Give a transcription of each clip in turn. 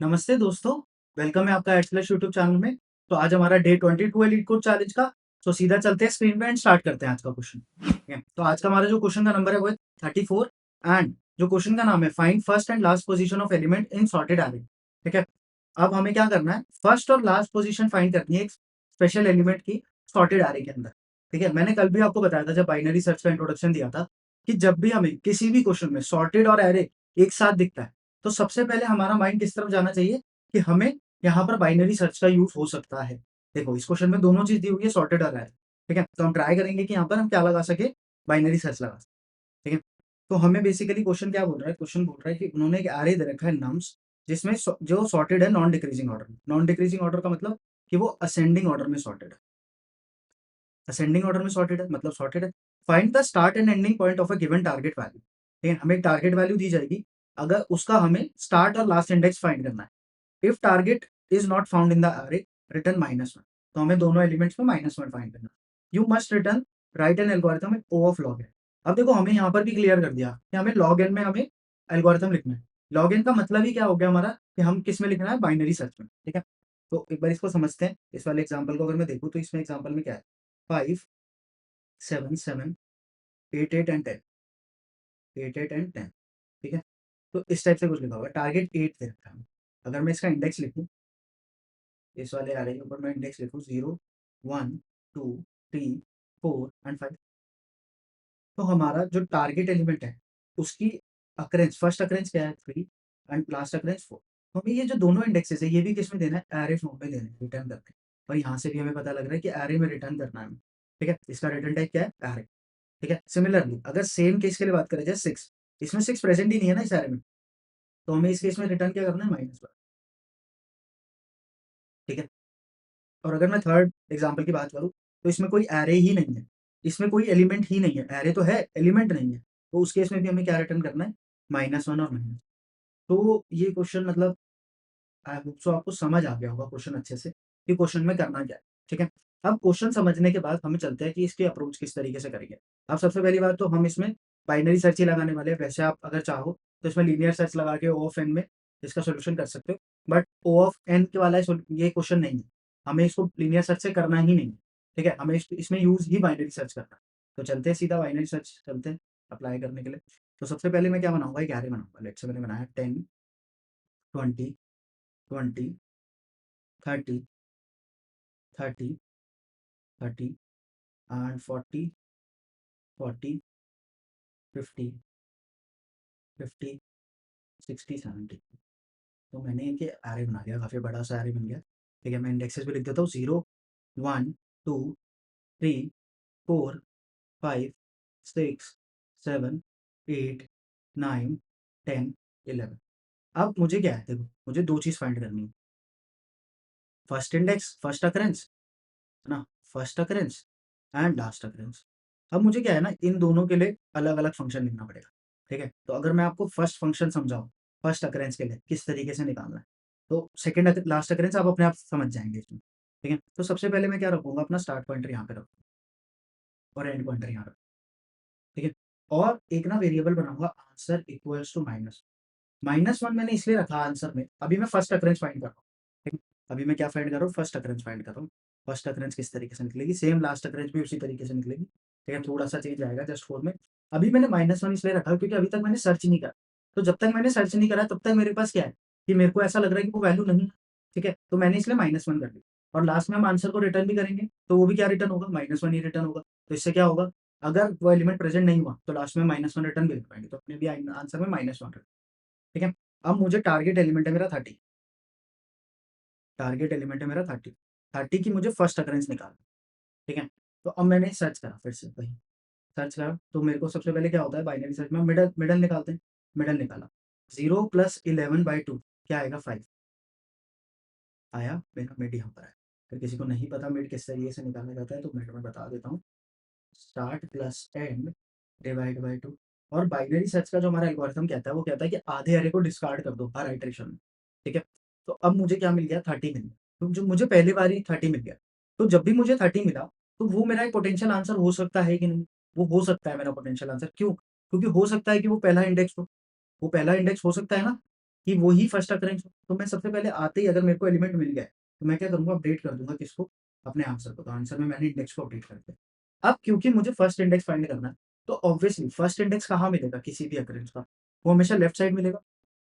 नमस्ते दोस्तों, वेलकम है आपका एटलस यूट्यूब चैनल में। तो आज हमारा डे 22 है लीड कोड चैलेंज का। तो सीधा चलते हैं स्क्रीन पे एंड स्टार्ट करते हैं आज का क्वेश्चन। ठीक है, तो आज का हमारा जो क्वेश्चन का नंबर है वो है 34 एंड जो क्वेश्चन का नाम है find first and last position of element in sorted अरे। ठीक है, अब हमें क्या करना है, फर्स्ट और लास्ट पोजीशन फाइंड करनी है एक स्पेशल एलिमेंट की सॉर्टेड अरे के अंदर। ठीक है, मैंने कल भी आपको बताया था जब बाइनरी सर्च का इंट्रोडक्शन दिया था कि जब भी हमें किसी भी क्वेश्चन में सॉर्टेड और एरे एक साथ दिखता है तो सबसे पहले हमारा माइंड किस तरफ जाना चाहिए कि हमें यहाँ पर बाइनरी सर्च का यूज हो सकता है। देखो इस क्वेश्चन में दोनों चीज दी हुई है, सॉर्टेड और एरे। ठीक है, तो हम ट्राई करेंगे कि यहाँ पर हम क्या लगा सके, बाइनरी सर्च लगा सके। ठीक है, तो हमें बेसिकली क्वेश्चन क्या बोल रहा है, क्वेश्चन बोल रहा है कि उन्होंने एक एरे दे रखा है नम्स जिसमें जो सॉर्टेड है नॉन डिक्रीजिंग ऑर्डर में। नॉन डिक्रीजिंग ऑर्डर का मतलब कि वो असेंडिंग ऑर्डर में सॉर्टेड है। असेंडिंग ऑर्डर में सॉर्टेड है मतलब सॉर्टेड है। Find the start and ending point of a given target value. ठीक है, हमें एक टारगेट वैल्यू दी जाएगी, अगर उसका हमें स्टार्ट और लास्ट इंडेक्स फाइंड करना है। If target is not found in the array return -1। तो हमें दोनों एलिमेंट्स में -1 फाइंड करना। You must return write an algorithm in O of log n. अब देखो हमें यहाँ पर भी क्लियर कर दिया कि हमें लॉग एन में हमें एल्गोरिथम लिखना है। लॉग एन का मतलब ही क्या हो गया हमारा कि हम किस में लिखना है, बाइनरी सर्च में। ठीक है, तो एक बार इसको समझते हैं। इस वाले एग्जाम्पल को अगर मैं देखूँ तो इसमें एग्जाम्पल में क्या है, 5 7 7 8 8 एंड 10, 8 8 एंड 10। ठीक है, तो इस टाइप से कुछ लिखा होगा, टारगेट 8 दे रखा है। अगर मैं इसका इंडेक्स लिखूँ, इस वाले एरे के ऊपर मैं इंडेक्स लिखूँ 0 1 2 3 4 एंड 5, तो हमारा जो टारगेट एलिमेंट है उसकी अकरेंस, फर्स्ट अकरेंस क्या है 3 एंड लास्ट अकरेंस 4। तो हमें ये जो दोनों इंडेक्सेस है ये भी किस में देना है, एरे फॉर्म में देना है, रिटर्न करके। और यहाँ से भी हमें पता लग रहा है कि एरे में रिटर्न करना है हमें। ठीक है, इसका रिटर्न टाइप क्या है, एरे। ठीक है, सिमिलरली अगर सेम केस के लिए बात करें जाए 6, इसमें 6 प्रेजेंट ही नहीं है ना इस एरे में, तो हमें इस केस में रिटर्न क्या करना है, -1। ठीक है, और अगर मैं थर्ड एग्जाम्पल की बात करूँ तो इसमें कोई एरे ही नहीं है, इसमें कोई एलिमेंट ही नहीं है, एरे तो है एलिमेंट नहीं है, तो उस केस में भी हमें क्या रिटर्न करना है, -1 और माइनस। तो ये क्वेश्चन मतलब आई होप सो आपको समझ आ गया होगा क्वेश्चन अच्छे से कि क्वेश्चन में करना क्या है। ठीक है, अब क्वेश्चन समझने के बाद हमें चलते हैं कि इसकी अप्रोच किस तरीके से करेंगे। अब सबसे पहली बात तो हम इसमें बाइनरी सर्च ही लगाने वाले हैं। वैसे आप अगर चाहो तो इसमें लीनियर सर्च लगा के ओ ऑफ एन में इसका सोल्यूशन कर सकते हो, बट ओ ऑफ एन के वाला ये क्वेश्चन नहीं है, हमें इसको लीनियर सर्च से करना ही नहीं है। ठीक है, हमें इसमें यूज ही बाइनरी सर्च करना है। तो चलते हैं सीधा बाइनरी सर्च चलते हैं अप्लाई करने के लिए। तो सबसे पहले मैं क्या बनाऊंगा, एक एरे बनाऊंगा। लेट्स से मैंने बनाया 10 20 20 30 30 30 एंड 40 40 50 50 60 70। तो मैंने इनके एरे बना लिया, काफ़ी बड़ा सा एरे बन गया। ठीक है, मैं इंडेक्सेस भी लिख देता हूँ 0 1 2 3 4 5 6 7 8 9 10 11। अब मुझे क्या है, देखो मुझे दो चीज़ फाइंड करनी है, फर्स्ट इंडेक्स फर्स्ट अकरेंस है ना, first occurrence and last occurrence. अब मुझे क्या है ना, इन दोनों के लिए अलग अलग फंक्शन लिखना पड़ेगा। ठीक है, तो अगर मैं आपको फर्स्ट फंक्शन समझाऊं, फर्स्ट अकरेंस के लिए किस तरीके से निकालना है, तो सेकंड लास्ट अकरेंस आप अपने आप समझ जाएंगे इसमें। ठीक है, तो सबसे पहले मैं क्या रखूंगा, अपना स्टार्ट पॉइंटर यहाँ पे रखूंगा और एंड पॉइंटर यहाँ रखूंगा। ठीक है, और एक ना वेरिएबल बनाऊंगा आंसर इक्वल्स टू -1। मैंने इसलिए रखा आंसर में, अभी मैं फर्स्ट अकरेंस फाइंड कर रहा हूँ। ठीक है, अभी मैं क्या फाइंड कर रहा हूँ, फर्स्ट अकरेंस फाइंड कर रहा हूँ। फर्स्ट अकरेंस किस तरीके से निकलेगी, सेम लास्ट अकरेंस भी उसी तरीके से निकलेगी। ठीक है, थोड़ा सा चेंज आएगा जस्ट फोर में। अभी मैंने -1 इसलिए रखा है क्योंकि अभी तक मैंने सर्च नहीं करा। तो जब तक मैंने सर्च नहीं करा तब तक मेरे पास क्या है, कि मेरे को ऐसा लग रहा है कि वो वैल्यू नहीं है। ठीक है, तो मैंने इसलिए -1 कर दी। और लास्ट में हम आंसर को रिटर्न भी करेंगे तो वो भी क्या रिटर्न होगा, -1 ही रिटर्न होगा। तो इससे क्या होगा, अगर वो एलिमेंट प्रेजेंट नहीं हुआ तो लास्ट में -1 रिटर्न भी लिख पाएंगे, तो अपने भी आंसर में -1। ठीक है, अब मुझे टारगेट एलिमेंट है मेरा 30, टारगेट एलिमेंट है मेरा 30, 30 की मुझे फर्स्ट अकरेंस निकालना। ठीक है, तो अब मैंने सर्च करा, फिर से वही सर्च करा, तो मेरे को सबसे पहले क्या होता है बाइनरी सर्च में, मिडल मिडल निकालते हैं। मिडल निकाला, 0 + 11/2 क्या आएगा, 5 आया, मेरा मिड यहाँ पर है। फिर किसी को नहीं पता मिड किस तरीके से निकाला जाता है तो मिड में बता देता हूँ, start plus and divide by 2। और बाइनरी सर्च का जो हमारा एल्गोरिथम कहता है वो कहता है कि आधे एरे को डिस्कार्ड कर दो हर इटरेशन में। ठीक है, तो अब मुझे क्या मिल गया, 30 मिल गया। तो जो मुझे पहली बार ही 30 मिल गया, तो जब भी मुझे 30 मिला तो वो मेरा एक पोटेंशियल आंसर हो सकता है कि नहीं, वो हो सकता है मेरा पोटेंशियल आंसर। क्यों, क्योंकि हो सकता है कि वो पहला इंडेक्स हो, वो पहला इंडेक्स हो सकता है ना। कि वो ही फर्स्ट अकरेंस हो। तो मैं सबसे पहले आते ही अगर मेरे को एलिमेंट मिल गया है, तो मैं क्या करूँगा अपडेट कर दूँगा किसको? अपने आंसर को। तो आंसर में मैंने इंडेक्स को अपडेट कर दिया। अब क्योंकि मुझे फर्स्ट इंडेक्स फाइंड करना है, तो ऑब्वियसली फर्स्ट इंडेक्स कहाँ मिलेगा किसी भी अकरेंस का? वो हमेशा लेफ्ट साइड मिलेगा।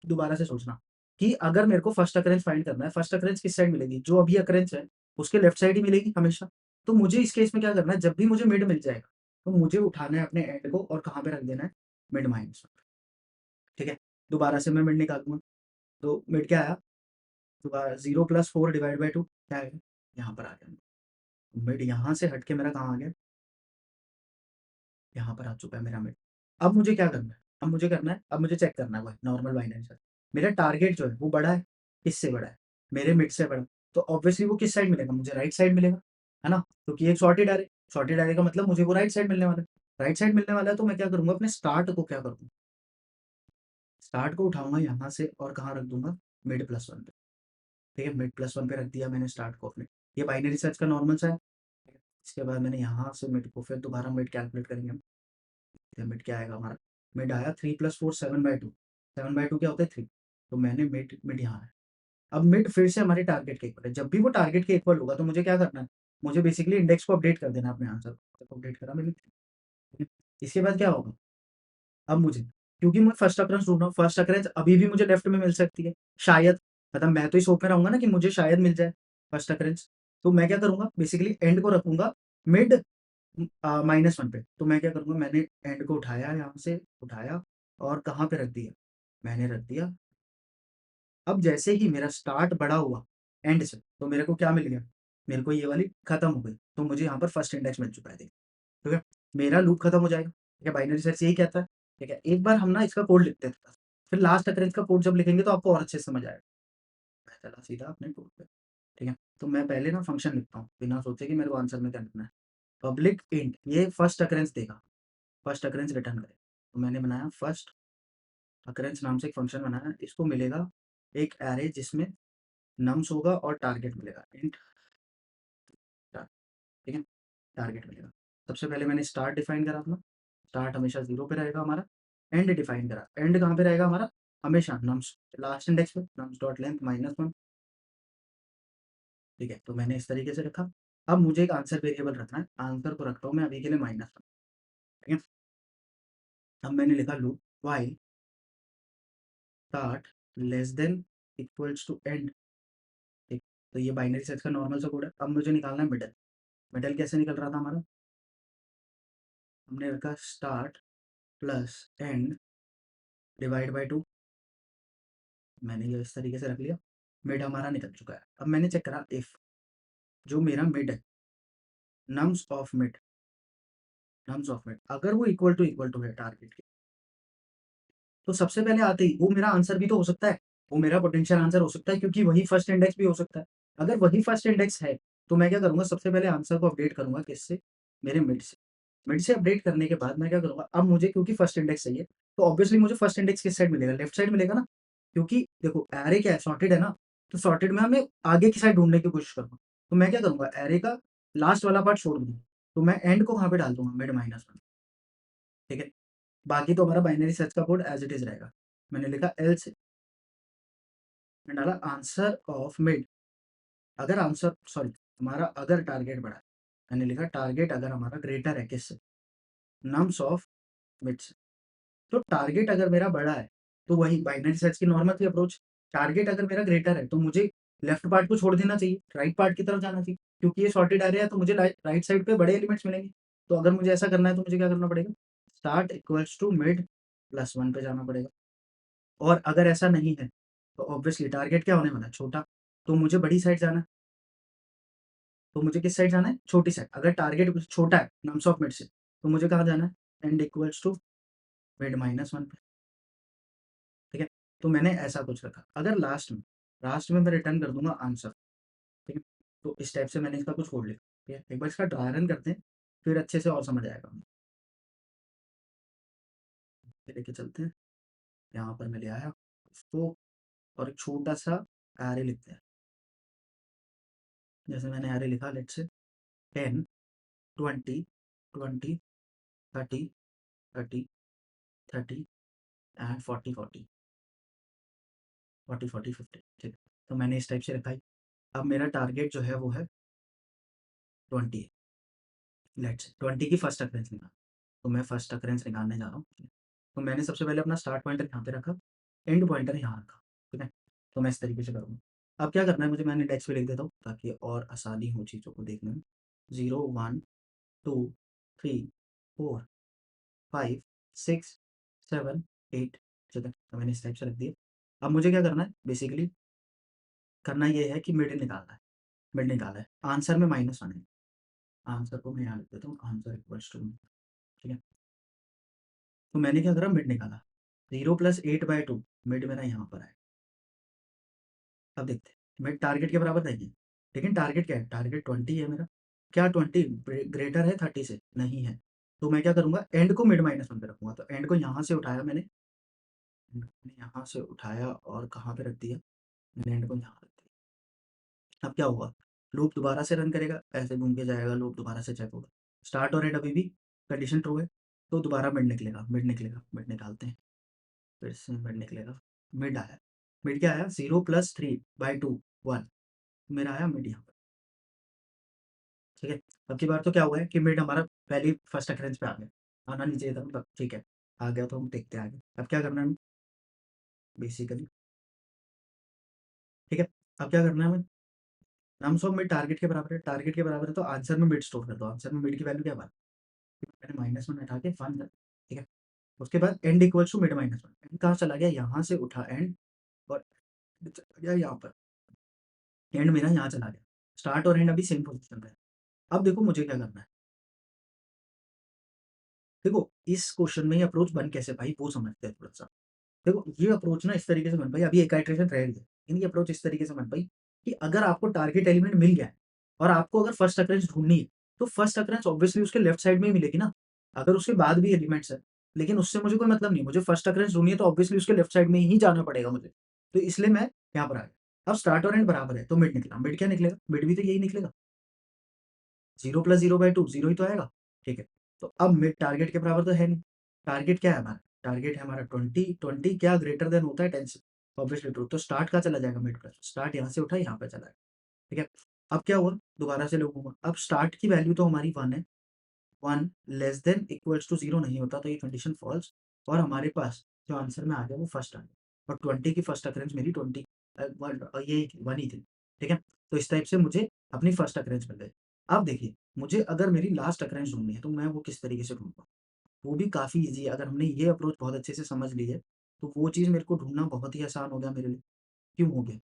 दोबारा से सोचना कि अगर मेरे को फर्स्ट अकरेंस फाइंड करना है, फर्स्ट अकरेंस किस साइड मिलेगी? जो अभी अकरेंस है, उसके लेफ्ट साइड ही मिलेगी हमेशा। तो मुझे इस केस में क्या करना है, जब भी मुझे मिड मिल जाएगा, तो मुझे उठाना है अपने एंड को और कहाँ पे रख देना है? मिड माइनस 1 ठीक है? दोबारा से मैं मिड निकालूँगा, तो मिड क्या आया? दोबारा 0 + 4 डिवाइड बाय 2 क्या आएगा? यहाँ पर आ गया। मिड यहाँ से हट के मेरा कहाँ आ गया? यहाँ पर आ चुका है मेरा मिड। अब मुझे क्या करना है? अब मुझे करना है, अब मुझे चेक करना है वही नॉर्मल बाइनरी सर्च। मेरा टारगेट जो है वो बड़ा है, किससे बड़ा है? मेरे मिड से बड़ा। तो ऑब्वियसली वो किस साइड मिलेगा? मुझे राइट साइड मिलेगा, है ना? क्योंकि एक सॉर्टेड एरे, सॉर्टेड एरे का मतलब मुझे वो राइट साइड मिलने वाला है। राइट साइड मिलने वाला है तो मैं क्या करूँगा अपने स्टार्ट को क्या करूँगा? स्टार्ट को उठाऊँगा यहाँ से और कहाँ रख दूँगा? मिड +1 पे। ठीक है? मिड +1 पे रख दिया मैंने स्टार्ट को अपने। ये बाइनरी सर्च का नॉर्मल सा है। इसके बाद मैंने यहाँ से मिड को फिर दोबारा मिड कैलकुलेट करेंगे हम। मिड क्या आएगा हमारा? मिड आया 3 + 4 7/2 7/2 क्या होता है 3 तो मैंने मिड मिड यहाँ है। अब मिड फिर से हमारे टारगेट के इक्वल है। जब भी वो टारगेट के इक्वल होगा तो मुझे क्या करना है? मुझे बेसिकली इंडेक्स को अपडेट कर देना है अपने आंसर को। अपडेट करा मैंने। इसके बाद क्या होगा? अब मुझे क्योंकि मैं फर्स्ट अकरेंस ढूँढ रहा हूँ, फर्स्ट अकरेंस अभी भी मुझे लेफ्ट में मिल सकती है। शायद मतलब मैं तो इस होप में रहूँगा ना कि मुझे शायद मिल जाए फर्स्ट अकरेंस। तो मैं क्या करूँगा बेसिकली एंड को रखूँगा मिड -1 पे। तो मैं क्या करूँगा मैंने एंड को उठाया यहाँ से उठाया और कहाँ पे रख दिया? मैंने रख दिया अब जैसे ही मेरा स्टार्ट बड़ा हुआ एंड से, तो मेरे को क्या मिल गया? मेरे को ये वाली खत्म हो गई। तो मुझे यहाँ पर फर्स्ट इंडेक्स मिल चुका है देखिए, ठीक है? मेरा लूप खत्म हो जाएगा, ठीक है? बाइनरी सर्च यही कहता है, ठीक है? एक बार हम ना इसका कोड लिखते हैं थोड़ा सा, फिर लास्ट अकरेंस का कोड जब लिखेंगे तो आपको और अच्छे से समझ आएगा। मैं चला सीधा अपने कोड पे, ठीक है? तो मैं पहले ना फंक्शन लिखता हूँ, बिना सोचे कि मेरे को आंसर में क्या लिखना है। पब्लिक इंट ये फर्स्ट अकरेंस देगा, फर्स्ट अकरेंस रिटर्न करेगा। तो मैंने बनाया फर्स्ट अकरेंस नाम से एक फंक्शन बनाया, इसको मिलेगा एक एरे जिसमें नम्स होगा और टारगेट मिलेगा इंट ठीक है? टारगेट मिलेगा। सबसे पहले मैंने स्टार्ट डिफाइन करा अपना, स्टार्ट हमेशा 0 पे रहेगा हमारा, एंड डिफाइन करा, एंड कहाँ पे रहेगा हमारा? हमेशा नम्स लास्ट इंडेक्स पे, नम्स डॉट लेंथ -1 ठीक है? तो मैंने इस तरीके से रखा। अब मुझे एक आंसर वेरिएबल रखना है, आंसर को रखता हूँ मैं अभी के लिए -1 ठीक है? अब मैंने लिखा loop while start less than equals to end ठीक, तो ये बाइनरी सर्च का नॉर्मल सा कोड है। अब मुझे निकालना है मिडल, मिडल कैसे निकल रहा था हमारा? हमने रखा start plus and divide by 2 मैंने ये इस तरीके से रख लिया। मिड हमारा निकल चुका है। अब मैंने चेक करा इफ जो मेरा मिड है nums of mid nums of mid अगर वो इक्वल टू है टारगेट के, तो सबसे पहले आते ही वो मेरा आंसर भी तो हो सकता है, वो मेरा पोटेंशियल आंसर हो सकता है क्योंकि वही फर्स्ट इंडेक्स भी हो सकता है। अगर वही फर्स्ट इंडेक्स है तो मैं क्या करूँगा सबसे पहले आंसर को अपडेट करूँगा किससे? मेरे मिड से। मिड से अपडेट करने के बाद मैं क्या करूँगा अब मुझे क्योंकि फर्स्ट इंडेक्स चाहिए तो ऑब्वियसली मुझे फर्स्ट इंडेक्स किस साइड मिलेगा? लेफ्ट साइड मिलेगा ना, क्योंकि देखो एरे क्या है सॉर्टेड है ना, तो सॉर्टेड में हमें आगे की साइड ढूँढने की कोशिश करूँगा। तो मैं क्या करूँगा एरे का लास्ट वाला पार्ट छोड़ दूँगा। तो मैं एंड को कहाँ पे डाल दूँगा? मिड -1 ठीक है? बाकी तो हमारा बाइनरी सर्च का कोड एज़ इट इज़ रहेगा। मैंने लिखा एल्स मैंने डाला आंसर ऑफ मिड अगर आंसर सॉरी हमारा अगर टारगेट बढ़ा है, मैंने लिखा टारगेट अगर हमारा ग्रेटर है किससे? नम्स ऑफ मिड से। तो टारगेट अगर मेरा बड़ा है, तो वही बाइनरी सर्च की नॉर्मल सी अप्रोच, टारगेट अगर मेरा ग्रेटर है, तो मुझे लेफ्ट पार्ट को छोड़ देना चाहिए, राइट पार्ट की तरफ जाना चाहिए। क्योंकि ये सॉर्टेड एरे है तो मुझे राइट साइड पे बड़े एलिमेंट्स मिलेंगे। तो अगर मुझे ऐसा करना है तो मुझे क्या करना पड़ेगा? स्टार्ट इक्वल्स टू मिड +1 पे जाना पड़ेगा। और अगर ऐसा नहीं है, तो ऑब्वियसली टारगेट क्या होने वाला है? छोटा। तो मुझे बड़ी साइड जाना है। तो मुझे किस साइड जाना है? छोटी साइड। अगर टारगेट छोटा है नम्स ऑफ मिड से, तो मुझे कहाँ जाना है? एंड इक्वल्स टू मिड -1 पे, ठीक है? तो मैंने ऐसा कुछ रखा। अगर लास्ट में मैं रिटर्न कर दूँगा आंसर, ठीक है? तो इस टाइप से मैंने इसका कुछ कोड लिखा, ठीक है? एक बार इसका ड्राई रन करते हैं, फिर अच्छे से और समझ आएगा हमें। ये लेके चलते हैं, यहाँ पर मैं ले आया इसको और एक छोटा-सा एरे लिखते हैं। जैसे मैंने एरे लिखा लेट्स से 10, 20, 20, 30, 30, 30 एंड 40, 40 40 40 50, ठीक है। तो मैंने इस टाइप से रखा है। अब मेरा टारगेट जो है वो है 20 है। लेट्स 20 की फर्स्ट अकरेंस निकाल। तो मैं फर्स्ट अकरेंस निकालने जा रहा हूँ। तो मैंने सबसे पहले अपना स्टार्ट पॉइंटर यहाँ पे रखा, एंड पॉइंटर यहाँ रखा, ठीक है। तो मैं इस तरीके से करूँगा। अब क्या करना है मुझे, मैं इंडेक्स पे लिख देता हूँ ताकि और आसानी हो चीज़ों को देखने में। 0 1 2 3 4 5 6 7 8, ठीक है। तो मैंने इस टाइप से रख दिया। अब मुझे क्या करना है, बेसिकली करना ये है कि मिड निकालना है। मिड निकाला है, आंसर में -1 है। आंसर को मैं यहाँ लिख देता हूँ, आंसर इक्वल्स टू, ठीक है। तो मैंने क्या करा, मिड निकाला। 0 + 8/2 मिड मेरा यहाँ पर है। अब देखते हैं, मिड टारगेट के बराबर नहीं है, लेकिन टारगेट क्या है, टारगेट 20 है मेरा। क्या 20 ग्रेटर है 30 से? नहीं है। तो मैं क्या करूँगा, एंड को मिड -1 पे रखूँगा। तो एंड को यहाँ से उठाया मैंने, एंड को मैंने यहाँ से उठाया और कहाँ पे रख दिया, मैंने एंड को यहाँ रख दिया। अब क्या होगा, लूप दोबारा से रन करेगा, ऐसे घूम के जाएगा, लूप दोबारा से चेक होगा। स्टार्ट और एंड अभी भी कंडीशन ट्रू है, तो दोबारा मिड निकलेगा, मिड निकलेगा, मिड निकालते हैं। फिर से मिड निकलेगा, मिड आया। मिड क्या आया, 0 + 3/2 1, मेरा आया मिड यहाँ पर, ठीक है। अब की बार तो क्या हुआ है कि मिड हमारा पहली फर्स्ट अकरेंस पे आ गया, आना नहीं चाहिए था मतलब, ठीक है। आ गया तो हम देखते हैं आगे। अब क्या करना है हमें, बेसिकली, ठीक है। अब क्या करना है हमें, नम्स ऑफ मिड टारगेट के बराबर है, टारगेट के बराबर है तो आंसर में मिड स्टोर कर दो। आंसर में मिड की वैल्यू क्या है, मैंने -1 हटा के 1, ठीक है। उसके बाद end equals to mid -1, end कहाँ चला गया, यहाँ से उठा एंड, और चला गया यहाँ पर, एंड मेरा यहाँ चला गया। स्टार्ट और एंड अभी सेम पोजीशन पे है। अब देखो मुझे क्या करना है, देखो इस क्वेश्चन में ये अप्रोच बन कैसे पाई वो समझते हैं थोड़ा सा। देखो ये अप्रोच ना इस तरीके से बन पाई, अभी एक आइटरेशन रह गई है, लेकिन ये अप्रोच इस तरीके से बन पाई कि अगर आपको टारगेट एलिमेंट मिल गया है और आपको अगर फर्स्ट अकरेंस ढूंढनी है, तो फर्स्ट अकरेंस ऑब्वियसली उसके लेफ्ट साइड में ही मिलेगी ना। अगर उसके बाद भी एलिमेंट्स है, लेकिन उससे मुझे कोई मतलब नहीं, मुझे फर्स्ट अकरेंस ढूंढनी है तो ऑब्वियसली उसके लेफ्ट साइड में ही जाना पड़ेगा मुझे। तो इसलिए मैं यहाँ पर आ गया। अब स्टार्ट और एंड बराबर है तो मिड निकला, मिड क्या निकलेगा, मिड भी तो यही निकलेगा। 0 + 0/2 0 ही तो आएगा, ठीक है। तो अब मिड टारगेट के बराबर तो है नहीं। टारगेट क्या है हमारा, टारगेट है हमारा 20, 20 क्या ग्रेटर देन होता है 10 से, ऑब्वियसली ट्रू। तो स्टार्ट कहाँ चला जाएगा, मिड पर। स्टार्ट यहाँ से उठा, यहाँ पे चला गया, ठीक है। अब क्या हुआ, दोबारा से लोगूंगा। अब स्टार्ट की वैल्यू तो हमारी 1 है, 1 लेस देन इक्वल्स टू 0 नहीं होता तो ये कंडीशन फॉल्स, और हमारे पास जो आंसर में आ गया वो फर्स्ट आ गया, और 20 की फर्स्ट अकरेंस मेरी 20 ये 1 ही थी, ठीक है। तो इस टाइप से मुझे अपनी फर्स्ट अकरेंस मिल गई। अब देखिए, मुझे अगर मेरी लास्ट अकरेंस ढूंढनी है तो मैं वो किस तरीके से ढूंढूंगा, वो भी काफ़ी ईजी है। अगर हमने ये अप्रोच बहुत अच्छे से समझ ली है तो वो चीज़ मेरे को ढूंढना बहुत ही आसान हो गया मेरे लिए। क्यों हो गया,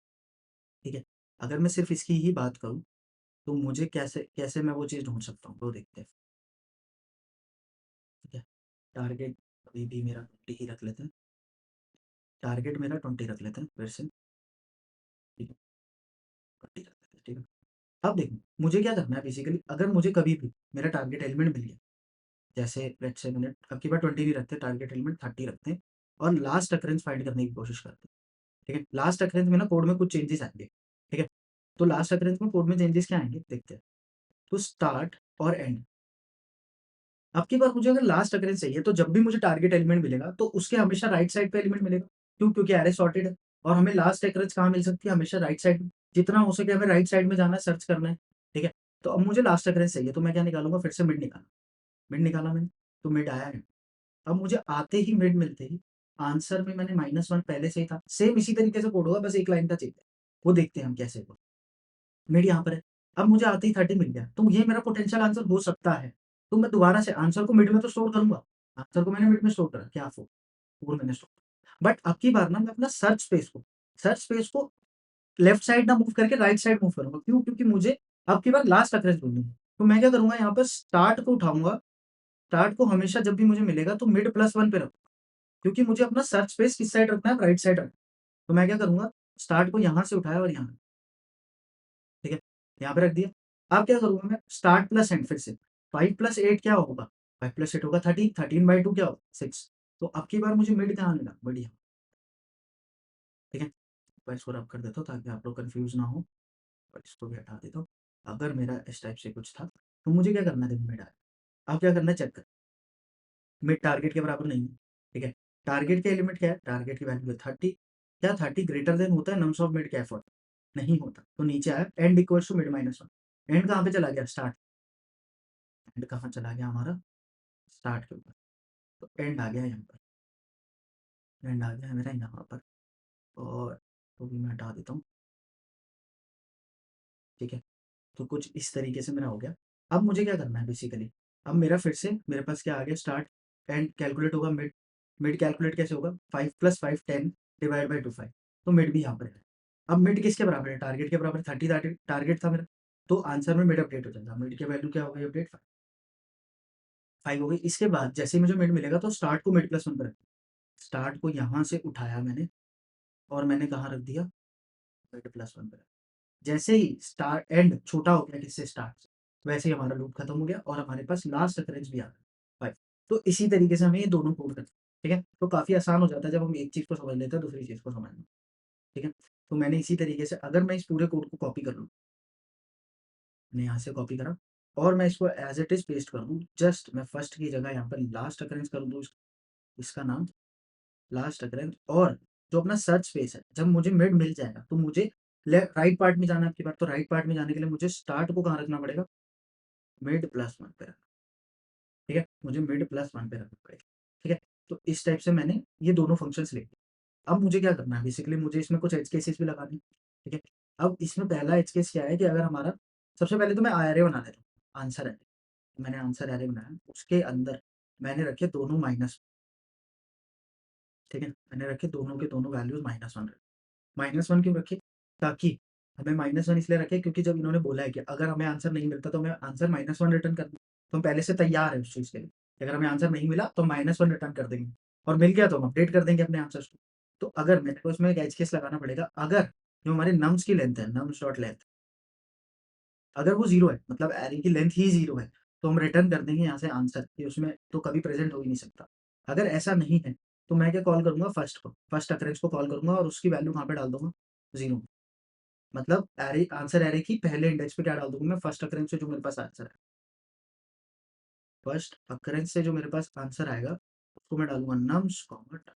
ठीक है। अगर मैं सिर्फ इसकी ही बात करूँ तो मुझे कैसे कैसे मैं वो चीज़ ढूंढ सकता हूँ, वो देखते हैं, ठीक है। टारगेट अभी भी मेरा 20 ही रख लेते हैं, टारगेट मेरा 20 रख लेते हैं फिर से, ठीक है। 20 रख लेते हैं, ठीक है। अब देखो मुझे क्या करना है, बेसिकली अगर मुझे कभी भी मेरा टारगेट एलिमेंट मिल गया, जैसे लेट्स से मैंने अब की बार 20 नहीं रखते, टारगेट एलिमेंट 30 रखते हैं, और लास्ट अकरेंस फाइंड करने की कोशिश करते हैं, ठीक है। लास्ट अकरेंस में ना कोड में कुछ चेंजेस आएंगे, ठीक है। तो लास्ट अकरेंस में कोड में चेंजेस क्या आएंगे देखते हैं। तो स्टार्ट और एंड, अब की बार मुझे अगर लास्ट अकरेंस चाहिए तो जब भी मुझे टारगेट एलिमेंट मिलेगा तो उसके हमेशा राइट साइड पे एलिमेंट मिलेगा। क्यों, क्योंकि एरे सॉर्टेड है, और हमें लास्ट अकरेंस कहाँ मिल सकती है, हमेशा राइट साइड में। जितना हो सके हमें राइट साइड में जाना है, सर्च करना है, ठीक है। तो अब मुझे लास्ट अकरेंस चाहिए तो मैं क्या निकालूंगा, फिर से मिड निकाला। मिड निकाला मैंने, तो मिड आया है। अब मुझे आते ही मिड मिलते ही आंसर में मैंने -1 पहले से ही था, सेम इसी तरीके से कोड होगा, बस एक लाइन का चेंज है। वो देखते हैं हम कैसे होगा। मिड यहाँ पर है, अब मुझे आते ही 30 मिल गया, तो ये मेरा पोटेंशियल आंसर हो सकता है। तो मैं दोबारा से आंसर को मिड में तो स्टोर करूंगा, आंसर को मैंने मिड में स्टोर करा, क्या फोर, फोर मैंने स्टोर। बट अब की बार ना मैं अपना सर्च स्पेस को लेफ्ट साइड ना मूव करके राइट साइड मूव करूंगा। क्यों, क्योंकि मुझे अब की बार लास्ट अक्रेस ढूंढनी है। तो मैं क्या करूंगा, यहाँ पर स्टार्ट को उठाऊंगा, स्टार्ट को हमेशा जब भी मुझे मिलेगा तो मिड +1 पे रखूंगा, क्योंकि मुझे अपना सर्च स्पेस किस साइड रखना है, राइट साइड रखना है। तो मैं क्या करूंगा, स्टार्ट को यहाँ से उठाया और यहाँ, ठीक है, यहाँ पे रख दिया। अब क्या करूँगा मैं, स्टार्ट प्लस एंड फिर से 5 + 8 क्या होगा, 5 + 8 होगा 13, 13/2 क्या होगा 6। तो अब की बार मुझे मिड कहाँ मिला, बढ़िया, ठीक है। मैं इसको रब कर देता हूँ ताकि आप लोग कंफ्यूज ना हो, और इसको भी हटा देता हूँ। अगर मेरा इस टाइप से कुछ था तो मुझे क्या करना है, देखो मिड आया। अब क्या करना है, चेक कर, मिड टारगेट के बराबर नहीं है, ठीक है। टारगेट के एलिमेंट क्या है, टारगेट की वैल्यू है 30, क्या 30 ग्रेटर देन होता है नम्स ऑफ मिड का एफर्ट? नहीं होता। तो नीचे आया end equals to mid minus 1। End कहाँ पे चला गया? स्टार्ट। एंड कहाँ चला गया हमारा? स्टार्ट के ऊपर। तो एंड आ गया यहाँ पर, एंड आ गया है मेरा यहाँ पर, और तो भी मैं हटा देता हूँ, ठीक है? तो कुछ इस तरीके से मेरा हो गया। अब मुझे क्या करना है बेसिकली, अब मेरा फिर से मेरे पास क्या आ गया, स्टार्ट एंड कैलकुलेट होगा मिड। मिड कैलकुलेट कैसे होगा? 5 + 5 10 डिवाइड बाई 2 5। तो मिड भी यहाँ पर है। अब मिड किसके बराबर है? टारगेट के बराबर। 30 टारगेट था मेरा, तो आंसर में मिड अपडेट हो जाएगा। मिड की वैल्यू क्या हो गई अपडेट? 5 हो गई। इसके बाद जैसे ही मुझे मिड मिलेगा तो स्टार्ट को मिड प्लस 1 पर रख, स्टार्ट को यहाँ से उठाया मैंने और मैंने कहाँ रख दिया? मिड प्लस 1 पर। जैसे ही स्टार्ट एंड छोटा हो गया किससे? स्टार्ट से, वैसे ही हमारा लूप खत्म हो गया और हमारे पास लास्ट अकरेंस भी आ गया 5। तो इसी तरीके से हमें ये दोनों कोड करते हैं, ठीक है? तो काफ़ी आसान हो जाता है जब हम एक चीज़ को समझ लेते हैं दूसरी चीज़ को समझना, ठीक है? तो मैंने इसी तरीके से, अगर मैं इस पूरे कोड को कॉपी कर लूँ, मैंने यहाँ से कॉपी करा और मैं इसको एज़ इट इज़ पेस्ट कर दूँ, जस्ट मैं फर्स्ट की जगह यहाँ पर लास्ट अकरेंस कर दूँ, इसका नाम लास्ट अकरेंस। और जो अपना सर्च स्पेस है, जब मुझे मिड मिल जाएगा तो मुझे राइट पार्ट में जाना है आपकी बात, तो राइट पार्ट में जाने के लिए मुझे स्टार्ट को कहाँ रखना पड़ेगा? मिड प्लस 1 पे रखना, ठीक है? मुझे मिड प्लस 1 पे रखना पड़ेगा, ठीक है? तो इस टाइप से मैंने ये दोनों फंक्शंस लिखे। अब मुझे क्या करना है बेसिकली, मुझे इसमें कुछ एज केसेस भी लगाने हैं, ठीक है? अब इसमें पहला एज केस क्या है कि अगर हमारा, सबसे पहले तो मैं एरे बना लेता हूँ, आंसर एरे। मैंने आंसर एरे बनाया, उसके अंदर मैंने रखे दोनों माइनस, ठीक है? मैंने रखे दोनों के दोनों वैल्यूज़ -1 -1 क्यों रखे? ताकि हमें -1 इसलिए रखे क्योंकि जब इन्होंने बोला है कि अगर हमें आंसर नहीं मिलता तो हमें आंसर -1 रिटर्न करना है, तो हम पहले से तैयार हैं उस चीज़ के लिए। कि अगर हमें आंसर नहीं मिला तो -1 रिटर्न कर देंगे और मिल गया तो हम अपडेट कर देंगे अपने आंसर्स को। तो अगर मेरे को इसमें एक एज केस लगाना पड़ेगा, अगर जो हमारे नम्स की लेंथ है, नम्स डॉट लेंथ, अगर वो 0 है, मतलब एरे की लेंथ ही 0 है, तो हम रिटर्न कर देंगे यहाँ से आंसर कि उसमें तो कभी प्रेज़ेंट हो ही नहीं सकता। अगर ऐसा नहीं है, तो मैं क्या कॉल करूँगा, फर्स्ट को, फर्स्ट अकरेंस को कॉल करूँगा और उसकी वैल्यू कहाँ पे डाल दूँगा? 0। मतलब एरे, आंसर एरे की पहले इंडेक्स पे क्या डाल दूँगा मैं? फर्स्ट अकरेंस से जो मेरे पास आंसर है। फर्स्ट अकरेंस से जो मेरे पास आंसर आएगा, उसको मैं डालूँगा नम्स कॉमा ट,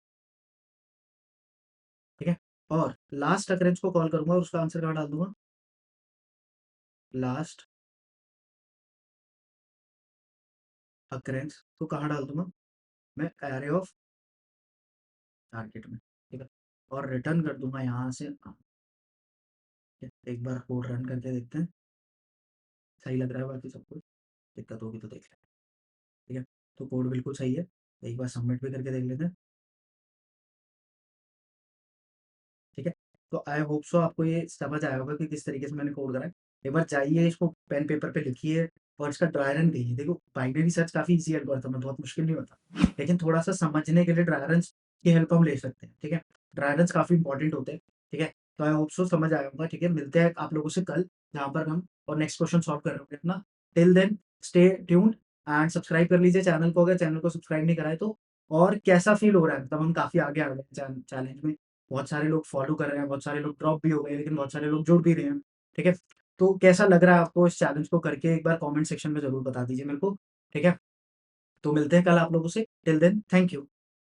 ठीक है? और लास्ट अकरेंस को कॉल करूँगा और उसका आंसर कहाँ डाल दूँगा? लास्ट अकरेंस को कहाँ डाल दूँगा? मैं एरे ऑफ टारगेट में, ठीक है? और रिटर्न कर दूँगा यहाँ से, एक बार कोड रन करके देखते हैं, सही लग रहा है बाकी सब कुछ, दिक्कत होगी तो देख लेंगे, ठीक है? तो कोड बिल्कुल सही है, एक बार सबमिट भी करके देख लेते हैं, ठीक है? तो आई होप सो आपको ये समझ आया होगा कि किस तरीके से मैंने कोड करा है। एक बार जाइए, इसको पेन पेपर पे लिखिए और इसका ड्राई रन कीजिए। देखो, बाइनरी सर्च काफ़ी ईज़ी एल्गोरिथम है, बहुत मुश्किल नहीं होता। लेकिन थोड़ा-सा समझने के लिए ड्राई रन्स की हेल्प हम ले सकते हैं, ठीक है? ड्राई रन्स काफ़ी इंपॉर्टेंट होते हैं, ठीक है? तो आई होप सो समझ आया होगा, ठीक है? मिलते हैं आप लोगों से कल, जहाँ पर हम और नेक्स्ट क्वेश्चन सॉल्व कर रहे होंगे अपना। Till then stay tuned and subscribe कर लीजिए चैनल को, अगर चैनल को सब्सक्राइब नहीं करा है तो। और कैसा फ़ील हो रहा है? मतलब हम काफ़ी आगे आ गए हैं चैलेंज में। बहुत सारे लोग फॉलो कर रहे हैं, बहुत सारे लोग ड्रॉप भी हो गए, लेकिन बहुत सारे लोग जुड़ भी रहे हैं, ठीक है? तो कैसा लग रहा है आपको इस चैलेंज को करके? एक बार कमेंट सेक्शन में ज़रूर बता दीजिए मेरे को, ठीक है? तो मिलते हैं कल आप लोगों से, टिल देन थैंक यू।